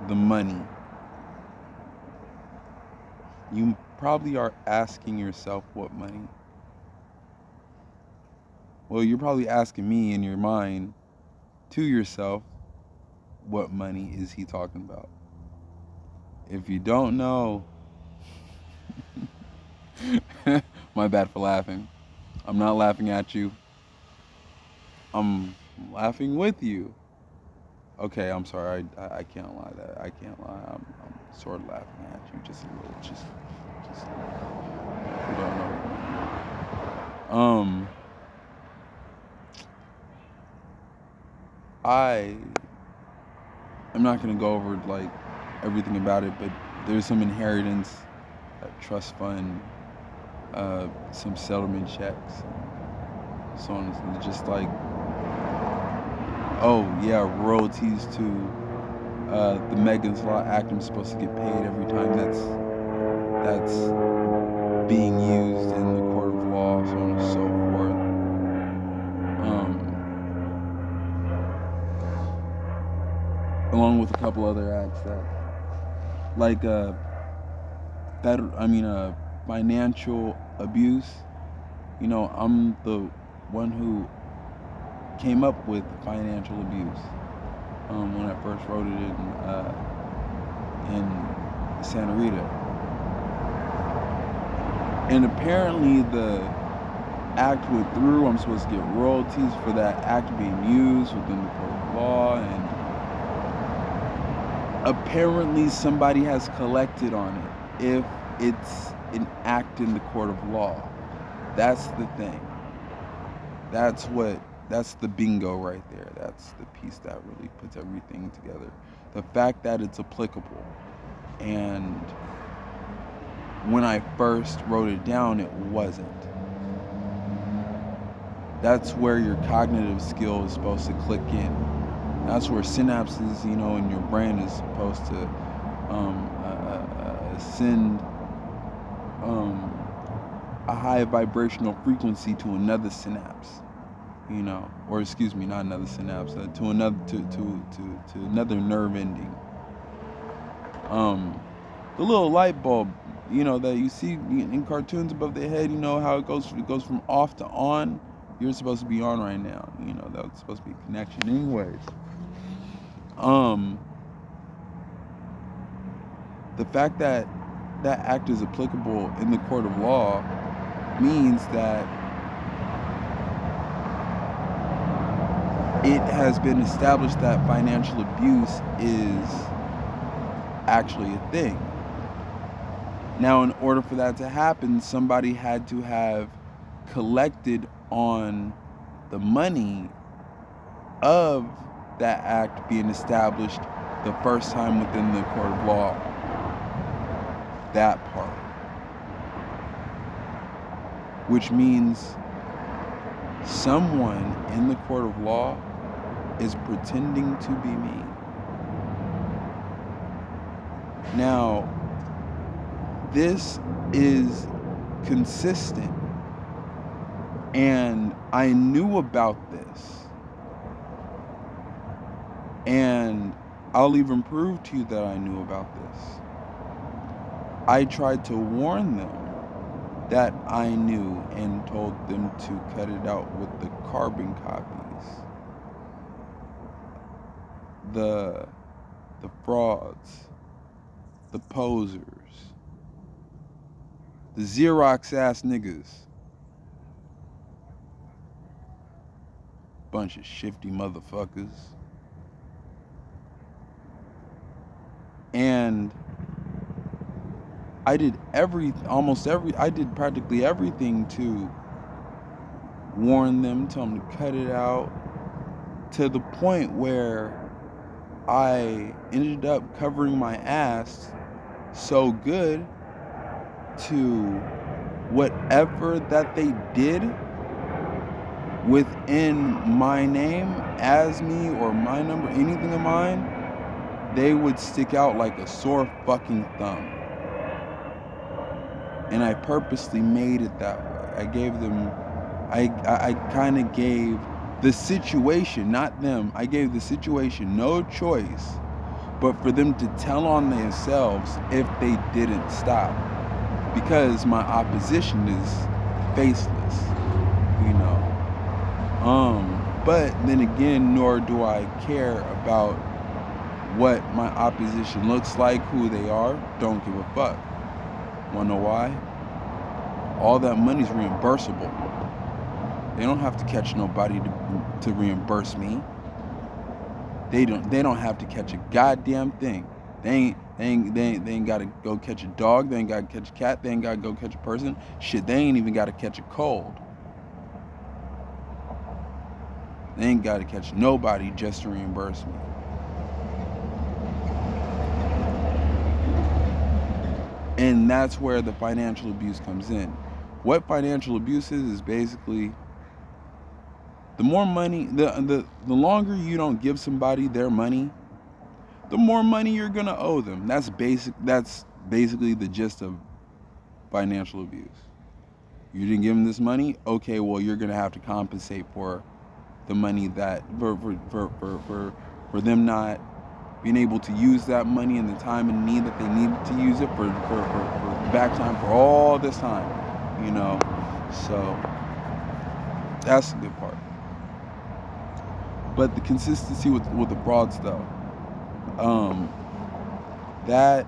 the money. You probably are asking yourself what money. Well, you're probably asking me in your mind to yourself, what money is he talking about? If you don't know, my bad for laughing. I'm not laughing at you. I'm laughing with you. Okay, I'm sorry. I can't lie. I can't lie. I'm sort of laughing at you just a little. Just you don't know. I'm not gonna go over like everything about it, but there's some inheritance, trust fund, some settlement checks, so on and just like, oh yeah, royalties to the Megan's Law Act. I'm supposed to get paid every time that's being used in the court of law, so on and so forth. Along with a couple other acts that, like financial abuse. You know, I'm the one who came up with financial abuse when I first wrote it in Santa Rita. And apparently the act went through. I'm supposed to get royalties for that act being used within the court of law, and apparently somebody has collected on it if it's an act in the court of law. That's the thing. That's the bingo right there. That's the piece that really puts everything together. The fact that it's applicable. And when I first wrote it down, it wasn't. That's where your cognitive skill is supposed to click in. That's where synapses, in your brain is supposed to send a high vibrational frequency to another synapse, or excuse me, not another synapse, to another to another nerve ending. The little light bulb, that you see in cartoons above the head, how it goes from off to on. You're supposed to be on right now. That's supposed to be a connection. Anyways, the fact that that act is applicable in the court of law means that it has been established that financial abuse is actually a thing. Now, in order for that to happen, somebody had to have collected on the money of that act being established the first time within the court of law. That part. Which means someone in the court of law is pretending to be me. Now, this is consistent, and I knew about this, and I'll even prove to you that I knew about this. I tried to warn them that I knew and told them to cut it out with the carbon copies, the frauds, the posers, the Xerox ass niggas. Bunch of shifty motherfuckers. And I did practically everything to warn them, tell them to cut it out, to the point where I ended up covering my ass so good to whatever that they did within my name as me or my number, anything of mine, they would stick out like a sore fucking thumb. And I purposely made it that way. I gave them, I kind of gave the situation, not them, I gave the situation no choice but for them to tell on themselves if they didn't stop, because my opposition is faceless, you know. But then again, nor do I care about what my opposition looks like, who they are. Don't give a fuck. Wanna know why? All that money's reimbursable. They don't have to catch nobody to reimburse me. They don't have to catch a goddamn thing. They ain't gotta go catch a dog. They ain't gotta catch a cat. They ain't gotta go catch a person. Shit, they ain't even gotta catch a cold. They ain't gotta catch nobody just to reimburse me. And that's where the financial abuse comes in. What financial abuse is basically the more money, the longer you don't give somebody their money, the more money you're gonna owe them. That's basically the gist of financial abuse. You didn't give them this money, okay, well you're gonna have to compensate for the money that for them not being able to use that money in the time and need that they needed to use it for back time for all this time, you know. So that's the good part. But the consistency with the frauds though, that